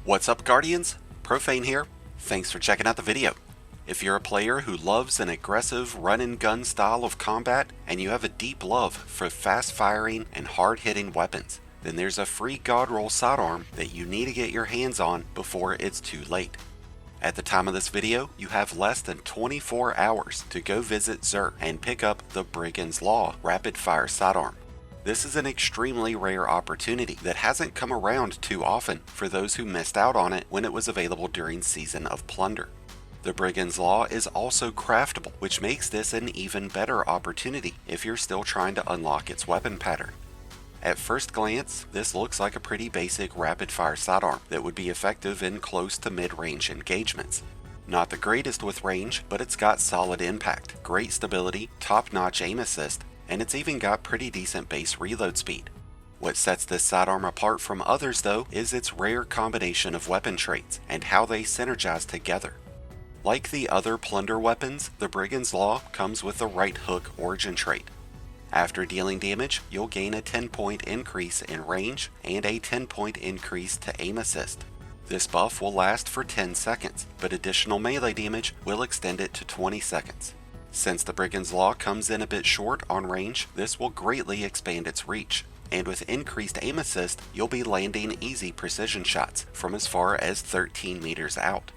What's up, Guardians? Profane here. Thanks for checking out the video. If you're a player who loves an aggressive run-and-gun style of combat and you have a deep love for fast-firing and hard-hitting weapons, then there's a free god roll sidearm that you need to get your hands on before it's too late. At the time of this video, you have less than 24 hours to go visit Xur and pick up the Brigand's Law rapid-fire sidearm. This is an extremely rare opportunity that hasn't come around too often for those who missed out on it when it was available during Season of Plunder. The Brigand's Law is also craftable, which makes this an even better opportunity if you're still trying to unlock its weapon pattern. At first glance, this looks like a pretty basic rapid-fire sidearm that would be effective in close to mid-range engagements. Not the greatest with range, but it's got solid impact, great stability, top-notch aim assist, and it's even got pretty decent base reload speed. What sets this sidearm apart from others though is its rare combination of weapon traits and how they synergize together. Like the other plunder weapons, the Brigand's Law comes with the right hook origin trait. After dealing damage, you'll gain a 10-point increase in range and a 10-point increase to aim assist. This buff will last for 10 seconds, but additional melee damage will extend it to 20 seconds. Since the Brigand's Law comes in a bit short on range, this will greatly expand its reach. And with increased aim assist, you'll be landing easy precision shots from as far as 13 meters out.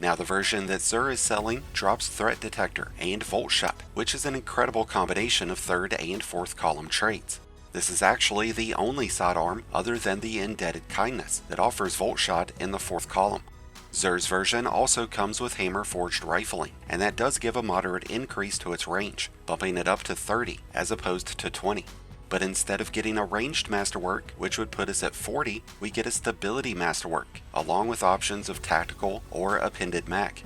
Now the version that Xur is selling drops Threat Detector and Voltshot, which is an incredible combination of third and fourth column traits. This is actually the only sidearm other than the Indebted Kindness that offers Voltshot in the fourth column. Xur's version also comes with hammer forged rifling, and that does give a moderate increase to its range, bumping it up to 30 as opposed to 20. But instead of getting a ranged masterwork, which would put us at 40, we get a stability masterwork, along with options of tactical or appended mag.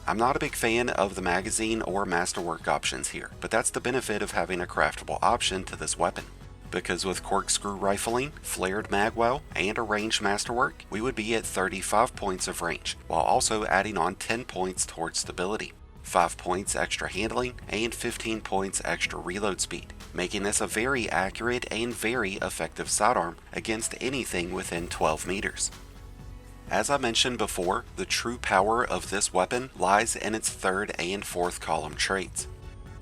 I'm not a big fan of the magazine or masterwork options here, but that's the benefit of having a craftable option to this weapon. Because with corkscrew rifling, flared magwell, and a ranged masterwork, we would be at 35 points of range, while also adding on 10 points towards stability, 5 points extra handling, and 15 points extra reload speed, making this a very accurate and very effective sidearm against anything within 12 meters. As I mentioned before, the true power of this weapon lies in its third and fourth column traits.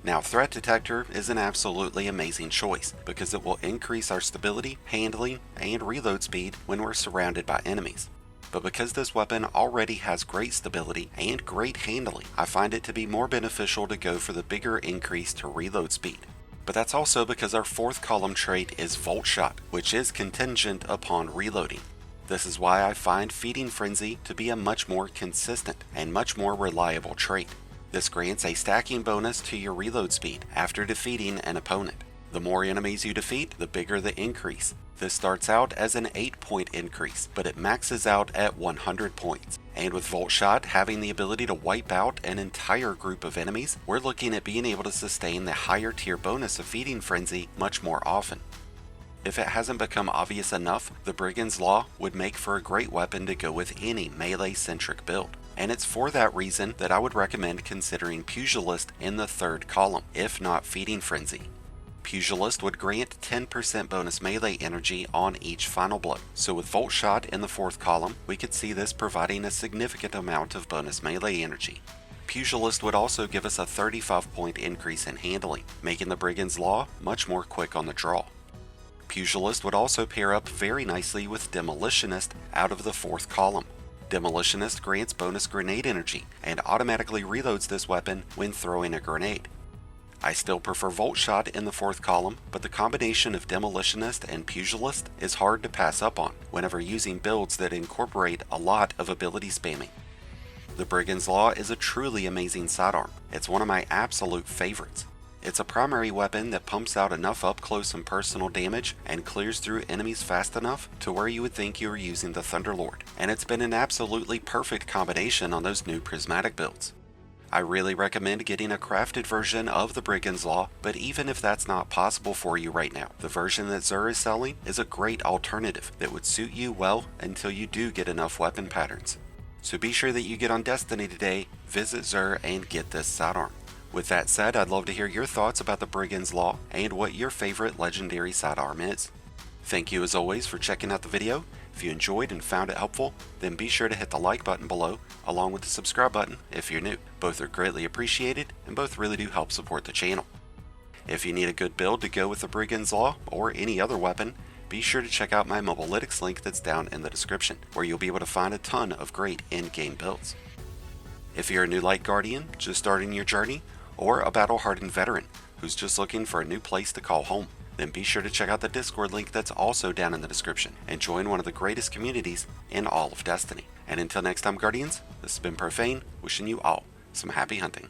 Now, Threat Detector is an absolutely amazing choice because it will increase our stability, handling, and reload speed when we're surrounded by enemies. But because this weapon already has great stability and great handling, I find it to be more beneficial to go for the bigger increase to reload speed. But that's also because our fourth column trait is Voltshot, which is contingent upon reloading. This is why I find Feeding Frenzy to be a much more consistent and much more reliable trait. This grants a stacking bonus to your reload speed after defeating an opponent. The more enemies you defeat, the bigger the increase. This starts out as an 8-point increase, but it maxes out at 100 points. And with Voltshot having the ability to wipe out an entire group of enemies, we're looking at being able to sustain the higher tier bonus of Feeding Frenzy much more often. If it hasn't become obvious enough, the Brigand's Law would make for a great weapon to go with any melee-centric build. And it's for that reason that I would recommend considering Pugilist in the third column, if not Feeding Frenzy. Pugilist would grant 10% bonus melee energy on each final blow, so with Voltshot in the fourth column, we could see this providing a significant amount of bonus melee energy. Pugilist would also give us a 35-point increase in handling, making the Brigand's Law much more quick on the draw. Pugilist would also pair up very nicely with Demolitionist out of the fourth column. Demolitionist grants bonus grenade energy and automatically reloads this weapon when throwing a grenade. I still prefer Voltshot in the fourth column, but the combination of Demolitionist and Pugilist is hard to pass up on whenever using builds that incorporate a lot of ability spamming. The Brigand's Law is a truly amazing sidearm. It's one of my absolute favorites. It's a primary weapon that pumps out enough up close and personal damage and clears through enemies fast enough to where you would think you were using the Thunderlord, and it's been an absolutely perfect combination on those new prismatic builds. I really recommend getting a crafted version of the Brigand's Law, but even if that's not possible for you right now, the version that Xur is selling is a great alternative that would suit you well until you do get enough weapon patterns. So be sure that you get on Destiny today, visit Xur, and get this sidearm. With that said, I'd love to hear your thoughts about the Brigand's Law and what your favorite legendary sidearm is. Thank you as always for checking out the video. If you enjoyed and found it helpful, then be sure to hit the like button below, along with the subscribe button if you're new. Both are greatly appreciated, and both really do help support the channel. If you need a good build to go with the Brigand's Law, or any other weapon, be sure to check out my Mobilytics link that's down in the description, where you'll be able to find a ton of great in-game builds. If you're a new Light Guardian, just starting your journey, or a battle-hardened veteran who's just looking for a new place to call home, then be sure to check out the Discord link that's also down in the description, and join one of the greatest communities in all of Destiny. And until next time, Guardians, this has been Profane, wishing you all some happy hunting.